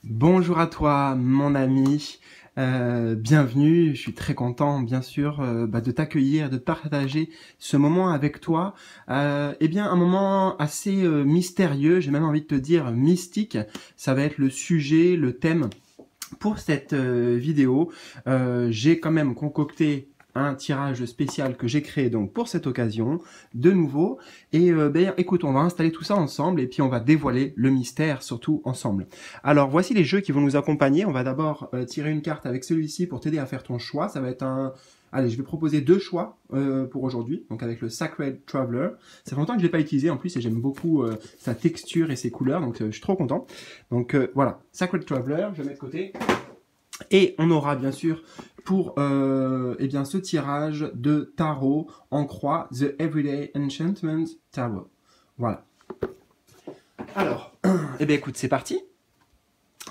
Bonjour à toi, mon ami. Bienvenue. Je suis très content, bien sûr, de t'accueillir, de partager ce moment avec toi. Un moment assez mystérieux. J'ai même envie de te dire mystique. Ça va être le sujet, le thème pour cette vidéo. J'ai quand même concocté un tirage spécial que j'ai créé donc pour cette occasion, de nouveau. Et écoute, on va installer tout ça ensemble et puis on va dévoiler le mystère surtout ensemble. Alors voici les jeux qui vont nous accompagner. On va d'abord tirer une carte avec celui-ci pour t'aider à faire ton choix. Ça va être un... Allez, je vais proposer deux choix pour aujourd'hui, donc avec le Sacred Traveler. Ça fait longtemps que je ne l'ai pas utilisé en plus et j'aime beaucoup sa texture et ses couleurs, donc je suis trop content. Donc voilà, Sacred Traveler, je vais mettre de côté. Et on aura bien sûr pour ce tirage de tarot en croix, The Everyday Enchantment Tarot. Voilà. Alors, écoute, c'est parti.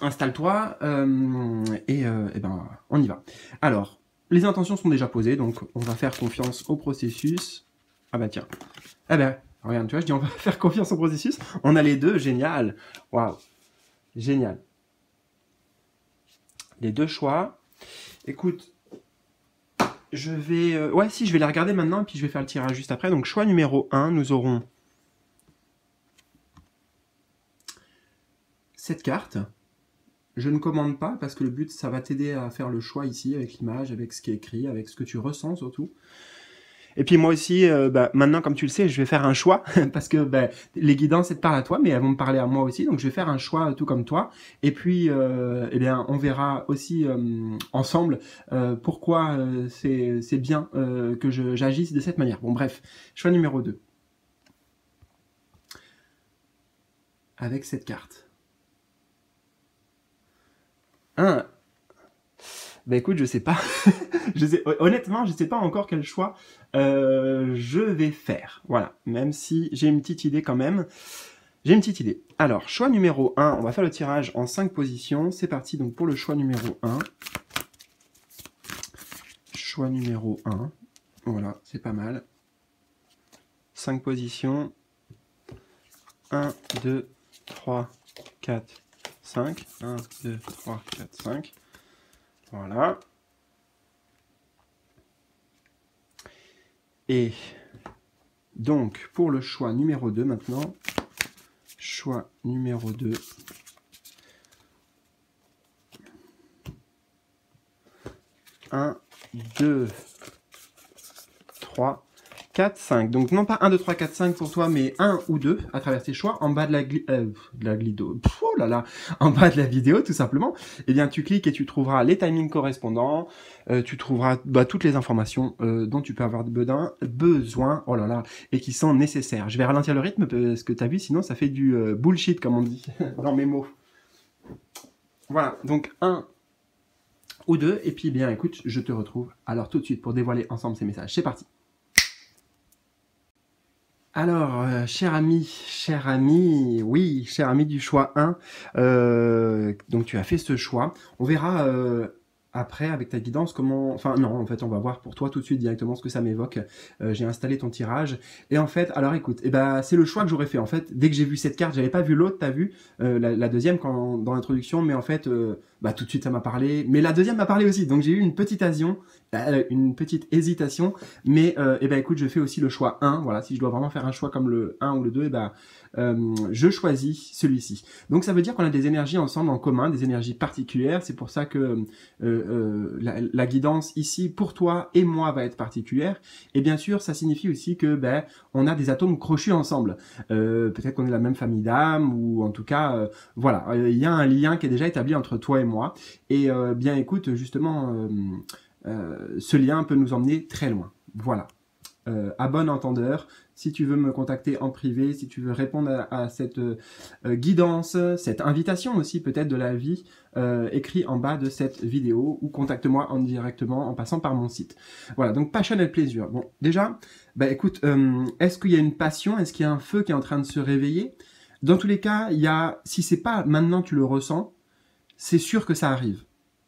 Installe-toi on y va. Alors, les intentions sont déjà posées, donc on va faire confiance au processus. Ah bah tiens. Regarde, tu vois, je dis on va faire confiance au processus. On a les deux, génial. Waouh, génial. Les deux choix. Écoute, je vais... je vais les regarder maintenant et puis je vais faire le tirage juste après. Donc, choix numéro 1, nous aurons cette carte. Je ne commande pas parce que le but, ça va t'aider à faire le choix ici avec l'image, avec ce qui est écrit, avec ce que tu ressens surtout. Et puis moi aussi, maintenant, comme tu le sais, je vais faire un choix parce que les guidances, elles te parlent à toi, mais elles vont me parler à moi aussi. Donc, je vais faire un choix tout comme toi. Et puis, on verra aussi ensemble pourquoi c'est bien que j'agisse de cette manière. Bon, bref, choix numéro 2. Avec cette carte. Écoute, je sais pas. Honnêtement, je sais pas encore quel choix je vais faire. Voilà, même si j'ai une petite idée quand même. J'ai une petite idée. Alors, choix numéro 1, on va faire le tirage en 5 positions. C'est parti donc pour le choix numéro 1. Choix numéro 1. Voilà, c'est pas mal. 5 positions. 1, 2, 3, 4, 5. 1, 2, 3, 4, 5. Voilà. Et donc, pour le choix numéro 2 maintenant, choix numéro 2. Un, 2, 3, 4, 5. Donc non pas 1, 2, 3, 4, 5 pour toi, mais 1 ou 2 à travers tes choix. En bas de la glido, en bas de la vidéo tout simplement. Eh bien tu cliques et tu trouveras les timings correspondants. Tu trouveras toutes les informations dont tu peux avoir besoin, et qui sont nécessaires. Je vais ralentir le rythme parce que tu as vu, sinon ça fait du bullshit comme on dit dans mes mots. Voilà, donc 1 ou 2, et puis bien écoute, je te retrouve alors tout de suite pour dévoiler ensemble ces messages. C'est parti. Alors, cher ami, oui, cher ami du choix 1, donc tu as fait ce choix. On verra après, avec ta guidance, comment... Enfin, non, en fait, on va voir pour toi tout de suite directement ce que ça m'évoque. J'ai installé ton tirage. Et en fait, alors écoute, c'est le choix que j'aurais fait. En fait, dès que j'ai vu cette carte, j'avais pas vu l'autre, t'as vu, la deuxième dans l'introduction, mais en fait, tout de suite, ça m'a parlé. Mais la deuxième m'a parlé aussi, donc j'ai eu une petite hésitation. Mais, écoute, je fais aussi le choix 1. Voilà, si je dois vraiment faire un choix comme le 1 ou le 2, je choisis celui-ci. Donc, ça veut dire qu'on a des énergies ensemble en commun, des énergies particulières. C'est pour ça que la guidance ici pour toi et moi va être particulière, et bien sûr ça signifie aussi que on a des atomes crochus ensemble, peut-être qu'on est la même famille d'âmes, ou en tout cas voilà, il y a un lien qui est déjà établi entre toi et moi, et bien écoute, justement ce lien peut nous emmener très loin. Voilà. À bon entendeur, si tu veux me contacter en privé, si tu veux répondre à cette guidance, cette invitation aussi peut-être de la vie, écrit en bas de cette vidéo, ou contacte-moi directement en passant par mon site. Voilà, donc Passion and Pleasure. Bon, déjà, écoute, est-ce qu'il y a une passion? Est-ce qu'il y a un feu qui est en train de se réveiller? Dans tous les cas, si c'est pas maintenant tu le ressens, c'est sûr que ça arrive.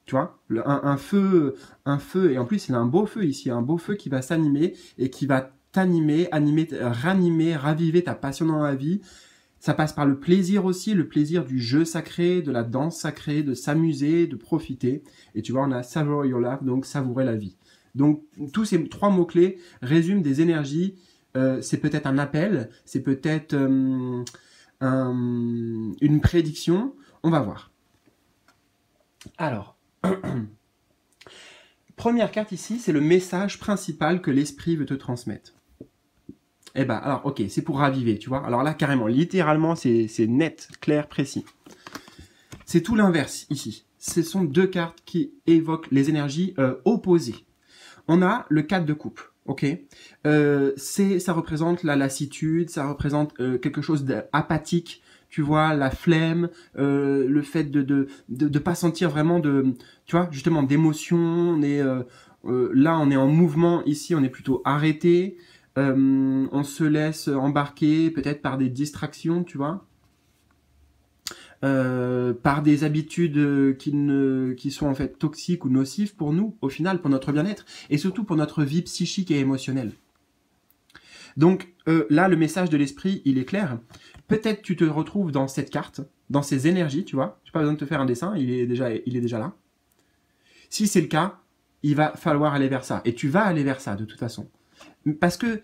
Tu vois, un feu, et en plus il a un beau feu ici, un beau feu qui va s'animer et qui va t'animer, ranimer, raviver ta passion dans la vie. Ça passe par le plaisir aussi, le plaisir du jeu sacré, de la danse sacrée, de s'amuser, de profiter. Et tu vois, on a savor your life, donc savourer la vie. Donc, tous ces 3 mots-clés résument des énergies. C'est peut-être un appel, c'est peut-être une prédiction. On va voir. Alors, première carte ici, c'est le message principal que l'esprit veut te transmettre. Eh ben, alors, ok, c'est pour raviver, tu vois. Alors là, carrément, littéralement, c'est net, clair, précis. C'est tout l'inverse ici. Ce sont 2 cartes qui évoquent les énergies opposées. On a le 4 de coupe, ok. Ça représente la lassitude, ça représente quelque chose d'apathique, tu vois, la flemme, le fait de pas sentir vraiment tu vois, justement, d'émotion. On est là, on est en mouvement. Ici, on est plutôt arrêté. On se laisse embarquer peut-être par des distractions, tu vois, par des habitudes qui sont en fait toxiques ou nocives pour nous, au final, pour notre bien-être, et surtout pour notre vie psychique et émotionnelle. Donc là, le message de l'esprit, il est clair. Peut-être tu te retrouves dans cette carte, dans ces énergies, tu vois. Je n'ai pas besoin de te faire un dessin, il est déjà là. Si c'est le cas, il va falloir aller vers ça. Et tu vas aller vers ça, de toute façon. Parce que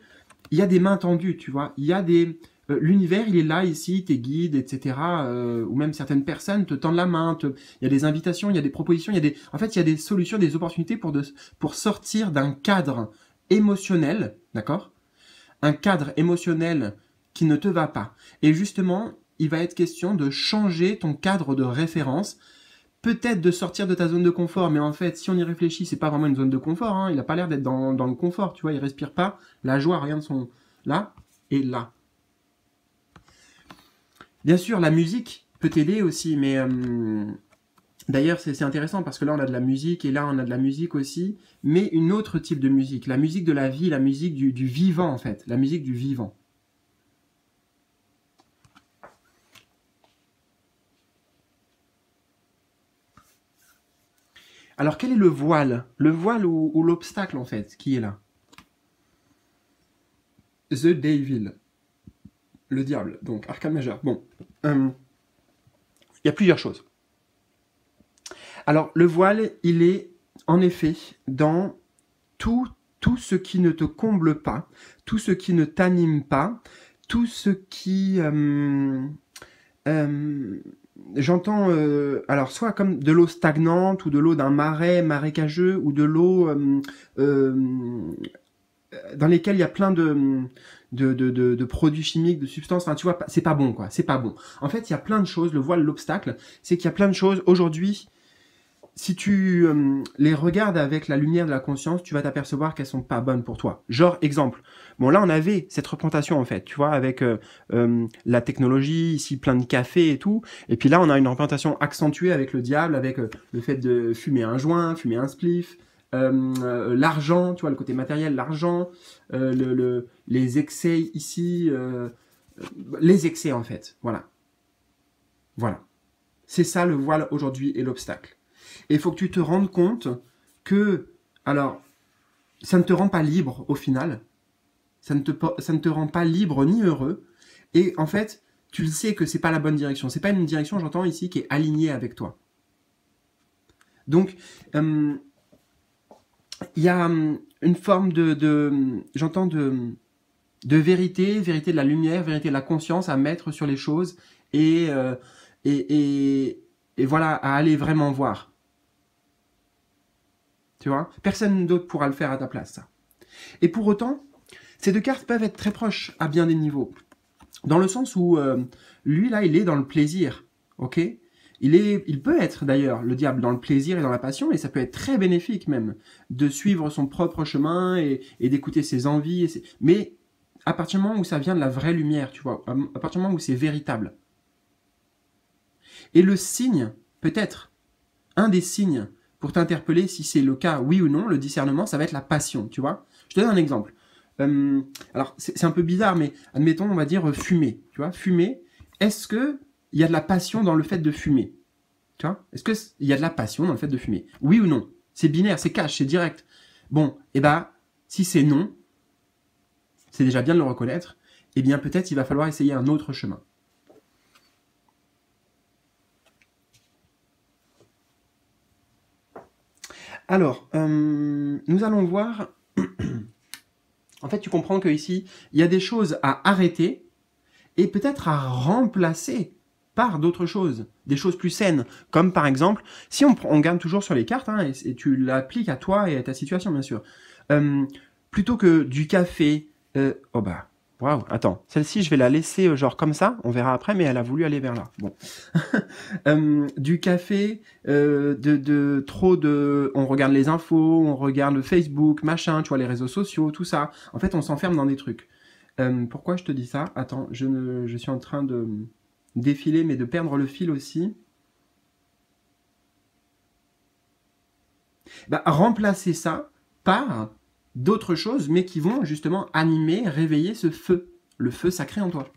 il y a des mains tendues, tu vois. Il y a des... l'univers, il est là, ici, tes guides, etc. Ou même certaines personnes te tendent la main. Il y a des invitations, il y a des propositions, en fait, il y a des solutions, des opportunités pour sortir d'un cadre émotionnel, d'accord? Un cadre émotionnel qui ne te va pas. Et justement, il va être question de changer ton cadre de référence, peut-être de sortir de ta zone de confort, mais en fait, si on y réfléchit, c'est pas vraiment une zone de confort, hein. Il n'a pas l'air d'être dans le confort, tu vois, il respire pas la joie, rien de son... Là et là. Bien sûr, la musique peut t'aider aussi, mais... D'ailleurs, c'est intéressant parce que là, on a de la musique, et là, on a de la musique aussi, mais une autre type de musique. La musique de la vie, la musique du vivant, en fait. La musique du vivant. Alors, quel est le voile? Le voile ou l'obstacle, en fait, qui est là? The Devil. Le diable, donc, arcane majeur. Bon, il y a plusieurs choses. Alors, le voile, il est, en effet, dans tout ce qui ne te comble pas, tout ce qui ne t'anime pas, tout ce qui... j'entends, alors soit comme de l'eau stagnante, ou de l'eau d'un marais marécageux, ou de l'eau dans lesquelles il y a plein de produits chimiques, de substances, enfin tu vois, c'est pas bon quoi, c'est pas bon. En fait, il y a plein de choses, le voile, l'obstacle, c'est qu'il y a plein de choses aujourd'hui. Si tu les regardes avec la lumière de la conscience, tu vas t'apercevoir qu'elles sont pas bonnes pour toi. Genre, exemple. Bon, là, on avait cette représentation, en fait, tu vois, avec la technologie, ici, plein de cafés et tout. Et puis là, on a une représentation accentuée avec le diable, avec le fait de fumer un joint, fumer un spliff, l'argent, tu vois, le côté matériel, l'argent, les excès ici, les excès, en fait. Voilà. Voilà. C'est ça, le voile, aujourd'hui, et l'obstacle. Et il faut que tu te rendes compte que, alors, ça ne te rend pas libre au final. Ça ne te rend pas libre ni heureux. Et en fait, tu le sais que c'est pas la bonne direction. C'est pas une direction, j'entends ici, qui est alignée avec toi. Donc, il y a une forme j'entends de vérité de la lumière, vérité de la conscience à mettre sur les choses et voilà, à aller vraiment voir. Tu vois, personne d'autre pourra le faire à ta place, ça. Et pour autant, ces 2 cartes peuvent être très proches à bien des niveaux. Dans le sens où, lui, là, il est dans le plaisir, ok? Il peut être, d'ailleurs, le diable, dans le plaisir et dans la passion, et ça peut être très bénéfique, même, de suivre son propre chemin et d'écouter ses envies. Mais à partir du moment où ça vient de la vraie lumière, tu vois, à partir du moment où c'est véritable. Et le signe, peut-être, un des signes pour t'interpeller si c'est le cas, oui ou non, le discernement, ça va être la passion, tu vois. Je te donne un exemple. Alors, c'est un peu bizarre, mais admettons, on va dire fumer, tu vois. Fumer, est-ce qu'il y a de la passion dans le fait de fumer? Tu vois? Est-ce qu'il y a de la passion dans le fait de fumer? Oui ou non? C'est binaire, c'est cash, c'est direct. Bon, et bah, si c'est non, c'est déjà bien de le reconnaître, eh bien peut-être il va falloir essayer un autre chemin. Alors, nous allons voir... En fait, tu comprends qu'ici, il y a des choses à arrêter et peut-être à remplacer par d'autres choses, des choses plus saines. Comme par exemple, si on garde toujours sur les cartes, hein, et tu l'appliques à toi et à ta situation, bien sûr. Plutôt que du café... oh bah, waouh, attends, celle-ci, je vais la laisser genre comme ça, on verra après, mais elle a voulu aller vers là. Bon. Du café, trop de... On regarde les infos, on regarde le Facebook, machin, tu vois, les réseaux sociaux, tout ça. En fait, on s'enferme dans des trucs. Pourquoi je te dis ça? Attends, je suis en train de défiler, mais de perdre le fil aussi. Bah, remplacer ça par d'autres choses, mais qui vont justement animer, réveiller ce feu, le feu sacré en toi.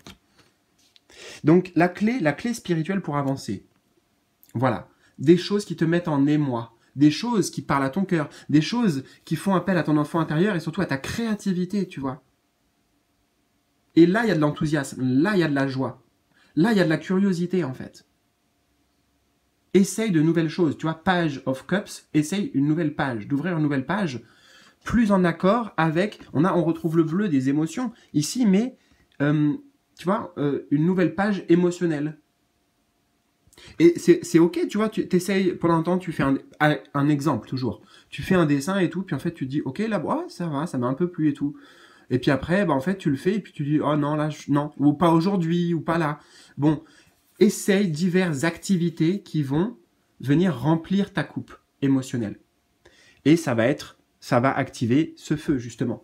Donc la clé spirituelle pour avancer, voilà, des choses qui te mettent en émoi, des choses qui parlent à ton cœur, des choses qui font appel à ton enfant intérieur et surtout à ta créativité, tu vois. Et là, il y a de l'enthousiasme, là, il y a de la joie, là, il y a de la curiosité en fait. Essaye de nouvelles choses, tu vois, Page of Cups, essaye une nouvelle page, d'ouvrir une nouvelle page, plus en accord avec, on retrouve le bleu des émotions ici, mais tu vois, une nouvelle page émotionnelle. Et c'est ok, tu vois, tu t'essayes, pendant un temps, tu fais un exemple, toujours. Tu fais un dessin et tout, puis en fait, tu te dis, ok, là, ouais, ça va, ça m'a un peu plu et tout. Et puis après, bah, en fait, tu le fais, et puis tu dis, oh non, là, non, ou pas aujourd'hui, ou pas là. Bon, essaye diverses activités qui vont venir remplir ta coupe émotionnelle. Et ça va activer ce feu, justement.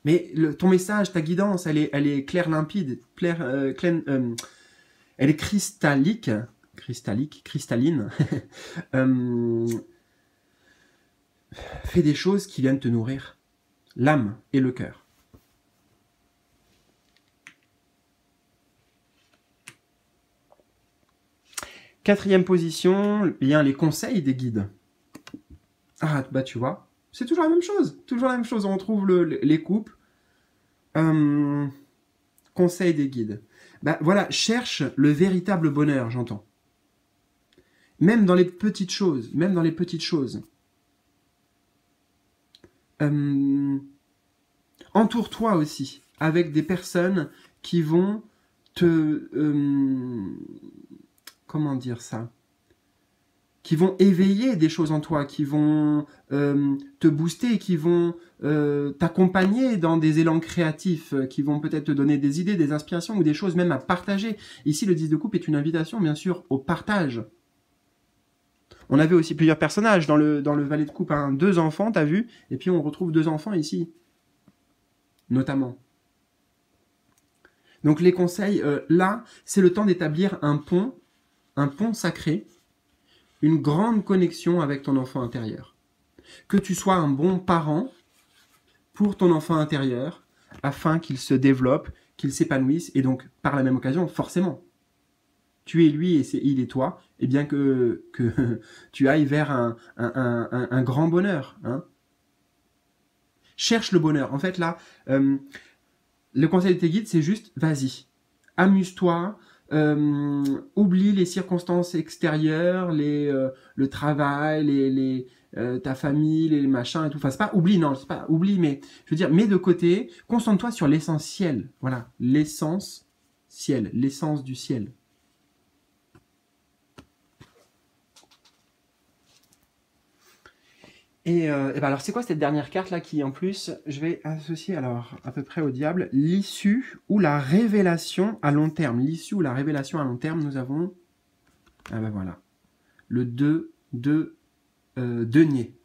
Mais ton message, ta guidance, elle est claire, limpide, elle est cristalline. Fais des choses qui viennent te nourrir l'âme et le cœur. Quatrième position, bien les conseils des guides. Ah, bah tu vois, c'est toujours la même chose. Toujours la même chose. On trouve les coupes. Conseils des guides. Bah voilà, cherche le véritable bonheur, j'entends. Même dans les petites choses. Même dans les petites choses. Entoure-toi aussi avec des personnes qui vont te... comment dire ça? Qui vont éveiller des choses en toi, qui vont te booster, qui vont t'accompagner dans des élans créatifs, qui vont peut-être te donner des idées, des inspirations ou des choses même à partager. Ici, le 10 de coupe est une invitation, bien sûr, au partage. On avait aussi plusieurs personnages dans le valet de coupe, hein. 2 enfants, t'as vu? Et puis on retrouve 2 enfants ici, notamment. Donc les conseils, là, c'est le temps d'établir un pont sacré, une grande connexion avec ton enfant intérieur. Que tu sois un bon parent pour ton enfant intérieur, afin qu'il se développe, qu'il s'épanouisse, et donc, par la même occasion, forcément, tu es lui et il est toi, et bien que tu ailles vers un grand bonheur. Hein. Cherche le bonheur. En fait, là, le conseil de tes guides, c'est juste, vas-y, amuse-toi, oublie les circonstances extérieures, le travail, ta famille, les machins et tout. Enfin, c'est pas oublie, non, c'est pas oublie, mais je veux dire, mets de côté, concentre-toi sur l'essentiel. Voilà, l'essence ciel, l'essence du ciel. Et ben alors, c'est quoi cette dernière carte là qui, en plus, je vais associer alors à peu près au diable, l'issue ou la révélation à long terme. L'issue ou la révélation à long terme, nous avons, ah ben voilà, le 2 de denier.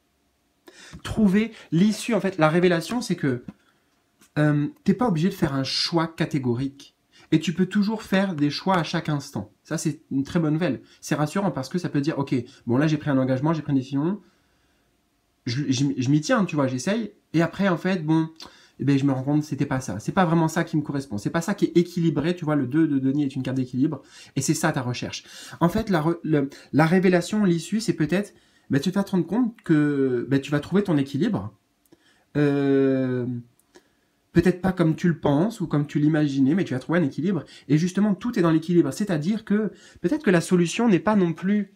Trouver l'issue, en fait, la révélation, c'est que t'es pas obligé de faire un choix catégorique. Et tu peux toujours faire des choix à chaque instant. Ça, c'est une très bonne nouvelle. C'est rassurant parce que ça peut dire, ok, bon là j'ai pris un engagement, j'ai pris une décision, je m'y tiens, tu vois, j'essaye. Et après, en fait, bon, eh ben, je me rends compte que c'était pas ça. C'est pas vraiment ça qui me correspond. C'est pas ça qui est équilibré. Tu vois, le 2 de denier est une carte d'équilibre. Et c'est ça ta recherche. En fait, la révélation, l'issue, c'est peut-être, ben, tu vas te rendre compte que ben, tu vas trouver ton équilibre. Peut-être pas comme tu le penses ou comme tu l'imaginais, mais tu vas trouver un équilibre. Et justement, tout est dans l'équilibre. C'est-à-dire que peut-être que la solution n'est pas non plus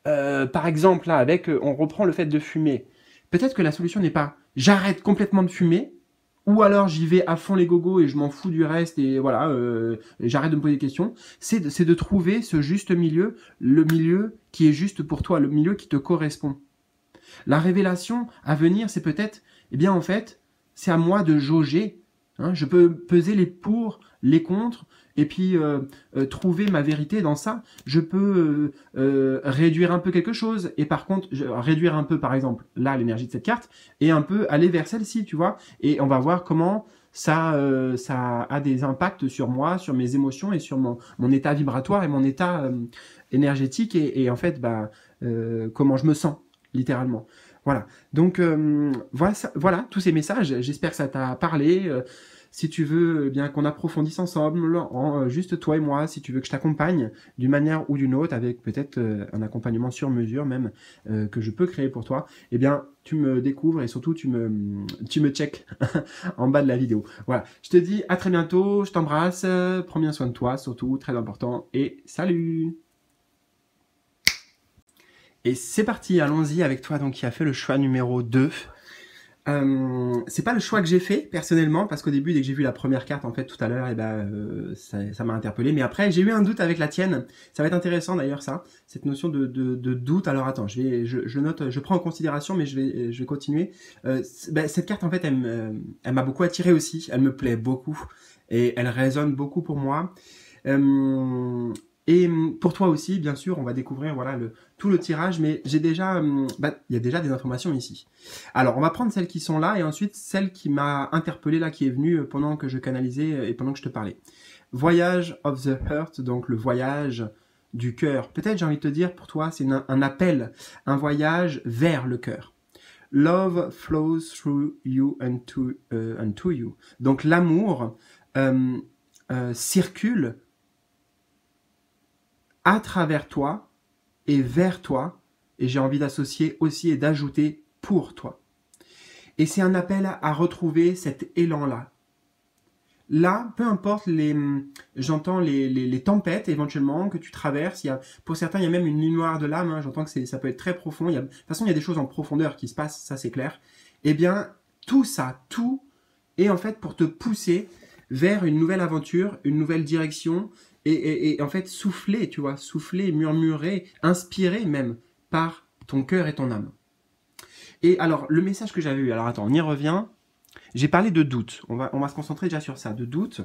par exemple, là, avec, on reprend le fait de fumer. Peut-être que la solution n'est pas j'arrête complètement de fumer, ou alors j'y vais à fond les gogos et je m'en fous du reste et voilà, j'arrête de me poser des questions. C'est de trouver ce juste milieu, le milieu qui est juste pour toi, le milieu qui te correspond. La révélation à venir, c'est peut-être, eh bien en fait, c'est à moi de jauger. Hein, je peux peser les pour, les contre, et puis trouver ma vérité dans ça. Je peux réduire un peu quelque chose, et par contre, réduire un peu, par exemple, là, l'énergie de cette carte, et un peu aller vers celle-ci, tu vois. Et on va voir comment ça a des impacts sur moi, sur mes émotions, et sur mon état vibratoire, et mon état énergétique, et en fait, bah, comment je me sens, littéralement. Voilà. Donc voilà, voilà tous ces messages. J'espère que ça t'a parlé. Si tu veux bien qu'on approfondisse ensemble, juste toi et moi, si tu veux que je t'accompagne d'une manière ou d'une autre, avec peut-être un accompagnement sur mesure même que je peux créer pour toi, eh bien tu me découvres et surtout tu me check en bas de la vidéo. Voilà. Je te dis à très bientôt. Je t'embrasse. Prends bien soin de toi, surtout très important. Et salut. Et c'est parti, allons-y avec toi donc qui a fait le choix numéro 2. C'est pas le choix que j'ai fait personnellement parce qu'au début dès que j'ai vu la première carte en fait tout à l'heure et ça m'a interpellé, mais après j'ai eu un doute avec la tienne. Ça va être intéressant d'ailleurs ça, cette notion de doute. Alors attends, je note, je prends en considération mais je vais continuer. Cette carte en fait elle m'a beaucoup attiré aussi, elle me plaît beaucoup et elle résonne beaucoup pour moi. Et pour toi aussi, bien sûr, on va découvrir voilà tout le tirage, mais j'ai déjà, il y a déjà des informations ici. Alors, on va prendre celles qui sont là et ensuite celle qui m'a interpellé là, qui est venue pendant que je canalisais et pendant que je te parlais. Voyage of the Heart, donc le voyage du cœur. Peut-être, j'ai envie de te dire, pour toi, c'est un appel, un voyage vers le cœur. Love flows through you and to you. Donc, l'amour circule à travers toi et vers toi, et j'ai envie d'associer aussi et d'ajouter pour toi. Et c'est un appel à retrouver cet élan-là. Là, peu importe j'entends les tempêtes éventuellement que tu traverses. Pour certains, il y a même une nuit noire de l'âme. Hein, j'entends que ça peut être très profond. De toute façon, il y a des choses en profondeur qui se passent, ça c'est clair. Eh bien, tout est en fait pour te pousser vers une nouvelle aventure, une nouvelle direction, et en fait souffler, tu vois, souffler, murmurer, inspirer même par ton cœur et ton âme. Et alors, le message que j'avais eu, alors attends, on y revient. J'ai parlé de doute, on va se concentrer déjà sur ça, de doute.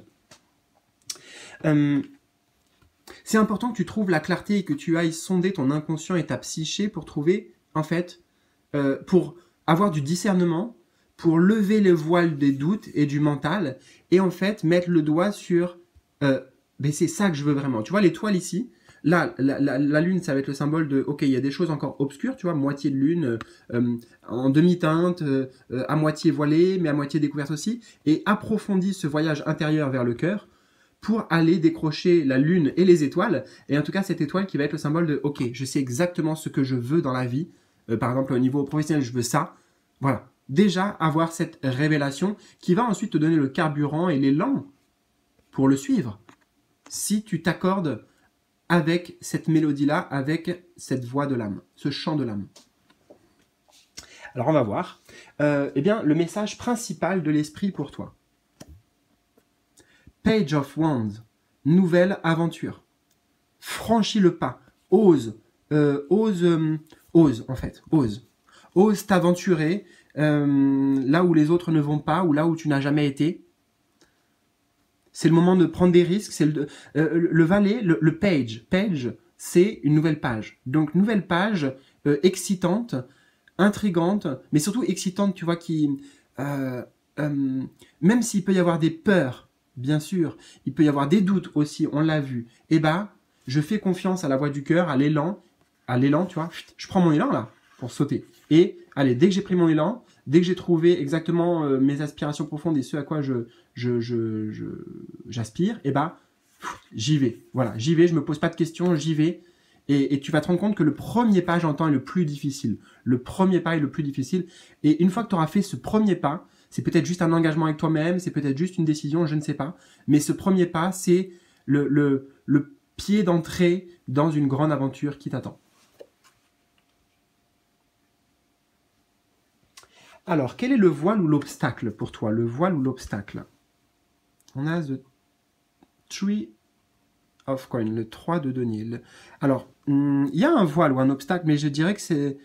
C'est important que tu trouves la clarté et que tu ailles sonder ton inconscient et ta psyché pour trouver, en fait, pour avoir du discernement, pour lever le voile des doutes et du mental, et en fait, mettre le doigt sur... mais c'est ça que je veux vraiment. Tu vois, l'étoile ici, là, la lune, ça va être le symbole de, ok, il y a des choses encore obscures, tu vois, moitié de lune, en demi-teinte, à moitié voilée, mais à moitié découverte aussi, et approfondis ce voyage intérieur vers le cœur pour aller décrocher la lune et les étoiles, et en tout cas, cette étoile qui va être le symbole de, ok, je sais exactement ce que je veux dans la vie, par exemple, au niveau professionnel, je veux ça, voilà. Déjà, avoir cette révélation qui va ensuite te donner le carburant et l'élan pour le suivre. Si tu t'accordes avec cette mélodie-là, avec cette voix de l'âme, ce chant de l'âme. Alors on va voir. Eh bien, le message principal de l'esprit pour toi. Page of Wands, nouvelle aventure. Franchis le pas, ose en fait, ose t'aventurer là où les autres ne vont pas, ou là où tu n'as jamais été. C'est le moment de prendre des risques. C'est le valet, le page. Page, c'est une nouvelle page. Donc, nouvelle page excitante, intrigante, mais surtout excitante, tu vois, qui... même s'il peut y avoir des peurs, bien sûr, il peut y avoir des doutes aussi, on l'a vu. Eh ben, je fais confiance à la voix du cœur, à l'élan, tu vois. Je prends mon élan, là, pour sauter. Et, allez, dès que j'ai pris mon élan, dès que j'ai trouvé exactement mes aspirations profondes et ce à quoi j'aspire, et ben j'y vais. Voilà, j'y vais, je me pose pas de questions, j'y vais. Et tu vas te rendre compte que le premier pas, j'entends, est le plus difficile. Le premier pas est le plus difficile. Et une fois que tu auras fait ce premier pas, c'est peut-être juste un engagement avec toi-même, c'est peut-être juste une décision, je ne sais pas. Mais ce premier pas, c'est le pied d'entrée dans une grande aventure qui t'attend. Alors, quel est le voile ou l'obstacle pour toi? Le voile ou l'obstacle? On a The Three of Coin, le 3 de denier. Alors, il y a un voile ou un obstacle, mais je dirais que c'est...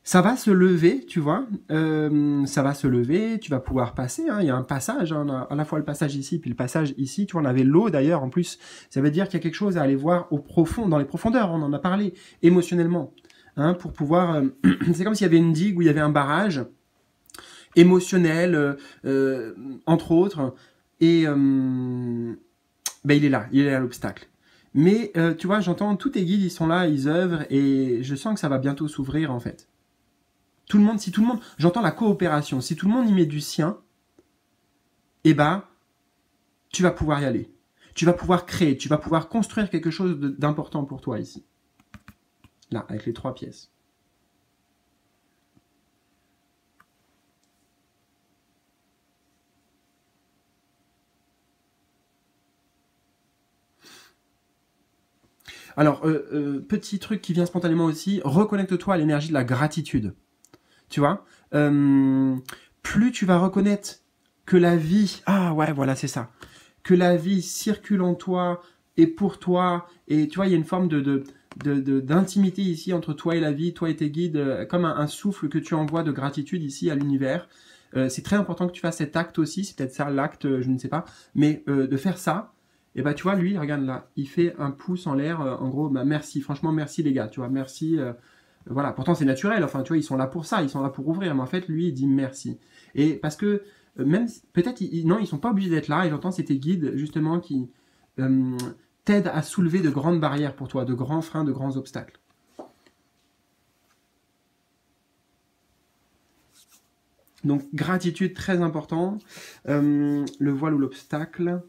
Ça va se lever, tu vois. Ça va se lever, tu vas pouvoir passer. Hein. Il y a un passage, hein. On a à la fois le passage ici, puis le passage ici. Tu vois, on avait l'eau d'ailleurs. En plus, ça veut dire qu'il y a quelque chose à aller voir au profond, dans les profondeurs. On en a parlé émotionnellement, hein, pour pouvoir. C'est comme s'il y avait une digue où il y avait un barrage émotionnel, entre autres. Et ben, il est là l'obstacle. Mais tu vois, j'entends tous tes guides, ils sont là, ils œuvrent, et je sens que ça va bientôt s'ouvrir en fait. Tout le monde, si tout le monde, j'entends la coopération. Si tout le monde y met du sien, eh ben, tu vas pouvoir y aller. Tu vas pouvoir créer, tu vas pouvoir construire quelque chose d'important pour toi ici. Là, avec les 3 pièces. Alors, petit truc qui vient spontanément aussi, reconnecte-toi à l'énergie de la gratitude. Tu vois, plus tu vas reconnaître que la vie, ah ouais, voilà, c'est ça, que la vie circule en toi et pour toi, et tu vois, il y a une forme d'intimité ici entre toi et la vie, toi et tes guides, comme un souffle que tu envoies de gratitude ici à l'univers. C'est très important que tu fasses cet acte aussi, c'est peut-être ça l'acte, je ne sais pas, mais de faire ça, et bah tu vois, lui, regarde là, il fait un pouce en l'air, en gros, bah merci, franchement, merci les gars, tu vois, merci. Voilà, pourtant c'est naturel, enfin tu vois, ils sont là pour ça, ils sont là pour ouvrir, mais en fait lui il dit merci. Et parce que même peut-être non, ils sont pas obligés d'être là, et j'entends c'est tes guides justement qui t'aident à soulever de grandes barrières pour toi, de grands freins, de grands obstacles. Donc gratitude très important, le voile ou l'obstacle.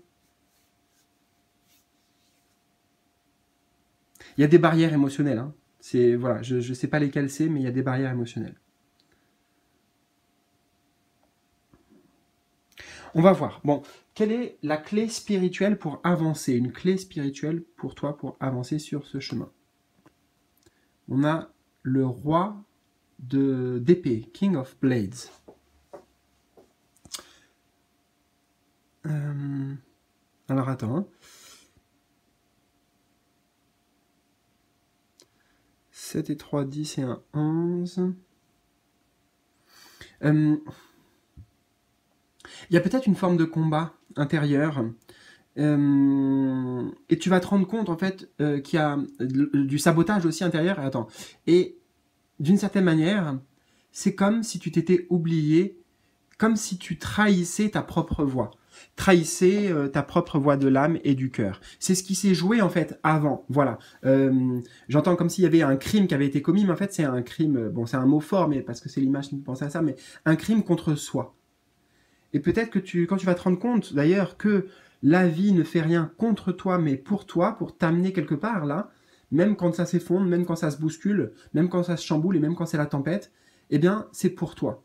Il y a des barrières émotionnelles, hein. C'est voilà, je ne sais pas lesquelles c'est, mais il y a des barrières émotionnelles. On va voir. Bon, quelle est la clé spirituelle pour avancer? Une clé spirituelle pour toi pour avancer sur ce chemin. On a le roi d'épée, King of Blades. Alors attends. Hein. 7 et 3, 10 et 1, 11. Il y a peut-être une forme de combat intérieur. Et tu vas te rendre compte en fait qu'il y a du sabotage aussi intérieur. Attends. Et d'une certaine manière, c'est comme si tu t'étais oublié, comme si tu trahissais ta propre voix. Trahissais ta propre voix de l'âme et du cœur. C'est ce qui s'est joué en fait avant. Voilà. J'entends comme s'il y avait un crime qui avait été commis, mais en fait c'est un crime, bon c'est un mot fort, mais parce que c'est l'image qui me pensait à ça, mais un crime contre soi. Et peut-être que quand tu vas te rendre compte d'ailleurs que la vie ne fait rien contre toi, mais pour toi, pour t'amener quelque part là, même quand ça s'effondre, même quand ça se bouscule, même quand ça se chamboule et même quand c'est la tempête, eh bien c'est pour toi.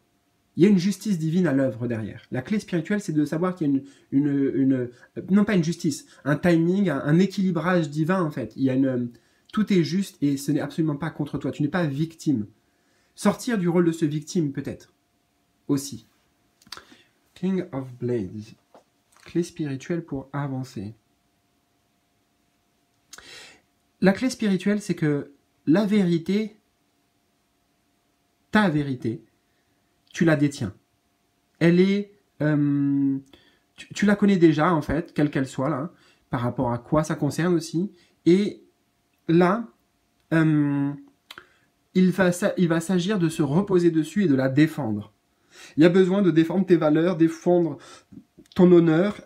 Il y a une justice divine à l'œuvre derrière. La clé spirituelle, c'est de savoir qu'il y a non pas une justice, un timing, un équilibrage divin en fait. Il y a tout est juste et ce n'est absolument pas contre toi. Tu n'es pas victime. Sortir du rôle de ce victime peut-être aussi. King of Blades. Clé spirituelle pour avancer. La clé spirituelle, c'est que la vérité, ta vérité, tu la détiens. Elle est... tu la connais déjà, en fait, quelle qu'elle soit, là, par rapport à quoi ça concerne aussi. Et là, il va s'agir de se reposer dessus et de la défendre. Il y a besoin de défendre tes valeurs, défendre ton honneur,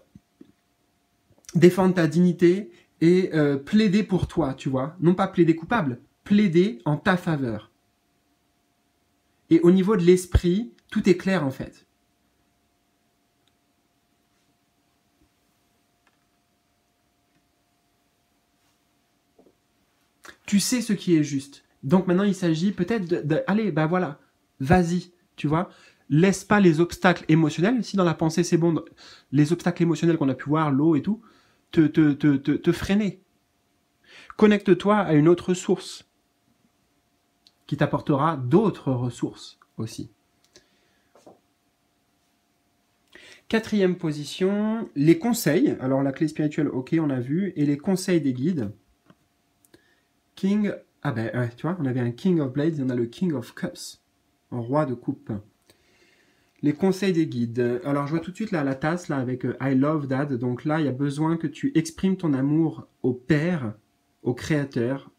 défendre ta dignité et plaider pour toi, tu vois. Non pas plaider coupable, plaider en ta faveur. Et au niveau de l'esprit, tout est clair en fait. Tu sais ce qui est juste. Donc maintenant, il s'agit peut-être allez, ben voilà, vas-y, tu vois. Laisse pas les obstacles émotionnels, si dans la pensée c'est bon, les obstacles émotionnels qu'on a pu voir, l'eau et tout, te freiner. Connecte-toi à une autre source qui t'apportera d'autres ressources aussi. Quatrième position, les conseils. Alors la clé spirituelle, ok, on a vu. Et les conseils des guides. King, ah ben ouais, tu vois, on avait un King of Blades et on a le King of Cups, un roi de coupe. Les conseils des guides. Alors je vois tout de suite là la tasse là avec I love Dad. Donc là il y a besoin que tu exprimes ton amour au Père, au Créateur,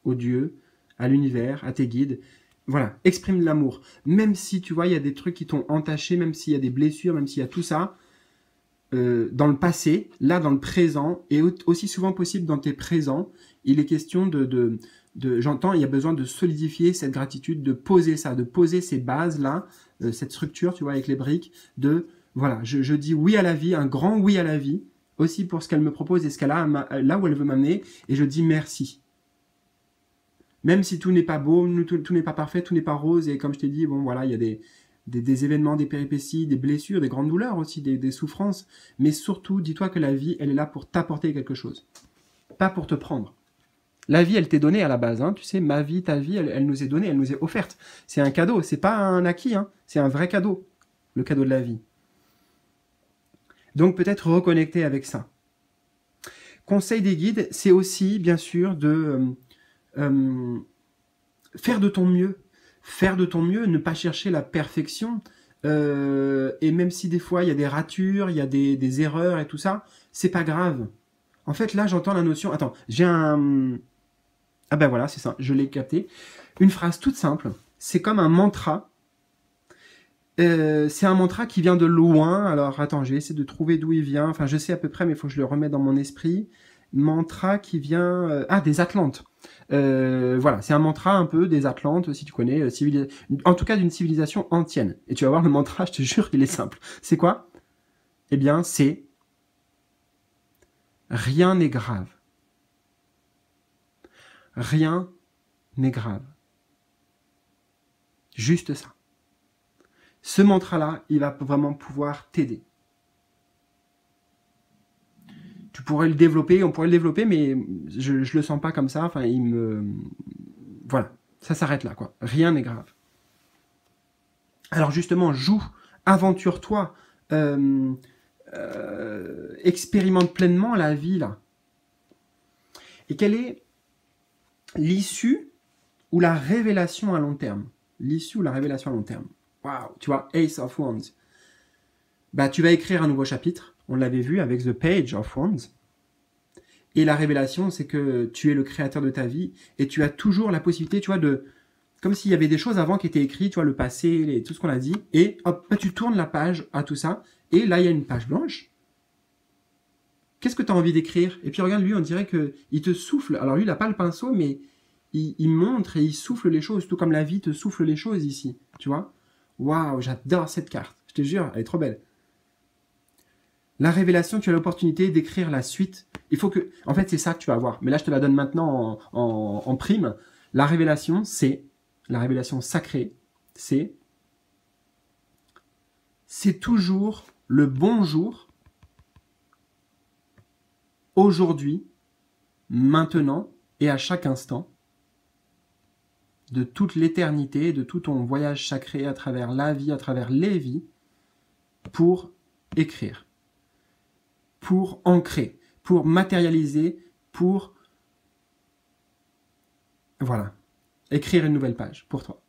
au Dieu, à l'univers, à tes guides. Voilà, exprime l'amour. Même si tu vois il y a des trucs qui t'ont entaché, même s'il y a des blessures, même s'il y a tout ça. Dans le passé, là dans le présent, et aussi souvent possible dans tes présents, il est question j'entends, il y a besoin de solidifier cette gratitude, de poser ça, de poser ces bases-là, cette structure, tu vois, avec les briques, voilà, je dis oui à la vie, un grand oui à la vie, aussi pour ce qu'elle me propose et ce qu'elle a là où elle veut m'amener, et je dis merci. Même si tout n'est pas beau, tout n'est pas parfait, tout n'est pas rose, et comme je t'ai dit, bon voilà, il y a des événements, des péripéties, des blessures, des grandes douleurs aussi, des souffrances. Mais surtout, dis-toi que la vie, elle est là pour t'apporter quelque chose. Pas pour te prendre. La vie, elle t'est donnée à la base. Hein. Tu sais, ma vie, ta vie, elle nous est donnée, elle nous est offerte. C'est un cadeau, c'est pas un acquis. Hein. C'est un vrai cadeau, le cadeau de la vie. Donc peut-être reconnecter avec ça. Conseil des guides, c'est aussi, bien sûr, de faire de ton mieux. Faire de ton mieux, ne pas chercher la perfection. Et même si des fois il y a des ratures, il y a des erreurs et tout ça, c'est pas grave. En fait, là, j'entends la notion... Attends, j'ai un... Ah ben voilà, c'est ça, je l'ai capté. Une phrase toute simple, c'est comme un mantra. C'est un mantra qui vient de loin. Alors, attends, je vais essayer de trouver d'où il vient. Enfin, je sais à peu près, mais il faut que je le remette dans mon esprit. Mantra qui vient... des Atlantes. Voilà, c'est un mantra un peu des Atlantes, si tu connais, en tout cas d'une civilisation ancienne. Et tu vas voir, le mantra, je te jure, il est simple. C'est quoi? Eh bien, c'est « Rien n'est grave. Rien n'est grave. » Juste ça. Ce mantra-là, il va vraiment pouvoir t'aider. Tu pourrais le développer, on pourrait le développer, mais je le sens pas comme ça. Enfin, voilà, ça s'arrête là, quoi. Rien n'est grave. Alors justement, joue, aventure-toi, expérimente pleinement la vie, là. Et quelle est l'issue ou la révélation à long terme? L'issue ou la révélation à long terme. Waouh, tu vois, Ace of Wands. Bah, tu vas écrire un nouveau chapitre. On l'avait vu avec The Page of Wands. Et la révélation, c'est que tu es le créateur de ta vie et tu as toujours la possibilité, tu vois, comme s'il y avait des choses avant qui étaient écrites, tu vois, le passé, tout ce qu'on a dit, et hop, tu tournes la page à tout ça, et là, il y a une page blanche. Qu'est-ce que tu as envie d'écrire? Et puis regarde, lui, on dirait qu'il te souffle. Alors lui, il n'a pas le pinceau, mais il montre et il souffle les choses, tout comme la vie te souffle les choses ici, tu vois. Waouh, j'adore cette carte, je te jure, elle est trop belle. La révélation, tu as l'opportunité d'écrire la suite. Il faut que... En fait, c'est ça que tu vas avoir. Mais là, je te la donne maintenant en prime. La révélation, c'est... La révélation sacrée, c'est toujours le bon jour, aujourd'hui, maintenant et à chaque instant, de toute l'éternité, de tout ton voyage sacré à travers la vie, à travers les vies, pour écrire, pour ancrer, pour matérialiser, pour... Voilà, écrire une nouvelle page pour toi.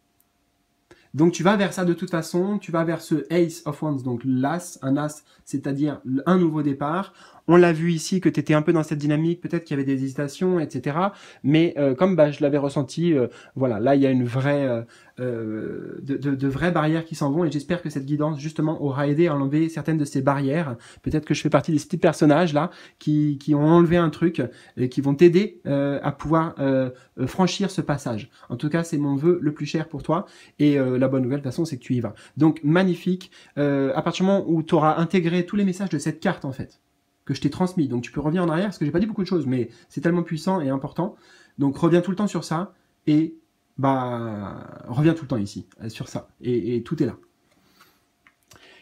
Donc tu vas vers ça de toute façon, tu vas vers ce Ace of Wands, donc l'As, un As, c'est-à-dire un nouveau départ. On l'a vu ici que tu étais un peu dans cette dynamique, peut-être qu'il y avait des hésitations, etc. Mais comme je l'avais ressenti, voilà, là il y a une vraie, de vraies barrières qui s'en vont et j'espère que cette guidance justement aura aidé à enlever certaines de ces barrières. Peut-être que je fais partie de ces petits personnages là qui ont enlevé un truc et qui vont t'aider à pouvoir franchir ce passage. En tout cas, c'est mon vœu le plus cher pour toi et la bonne nouvelle de toute façon c'est que tu y vas. Donc magnifique, à partir du moment où tu auras intégré tous les messages de cette carte en fait, que je t'ai transmis. Donc tu peux revenir en arrière, parce que j'ai pas dit beaucoup de choses, mais c'est tellement puissant et important. Donc reviens tout le temps sur ça, et reviens tout le temps ici, sur ça. Et tout est là.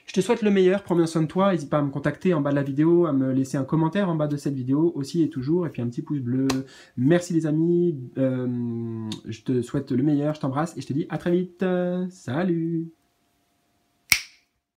Je te souhaite le meilleur, prends bien soin de toi, n'hésite pas à me contacter en bas de la vidéo, à me laisser un commentaire en bas de cette vidéo, aussi et toujours, et puis un petit pouce bleu. Merci les amis, je te souhaite le meilleur, je t'embrasse, et je te dis à très vite. Salut!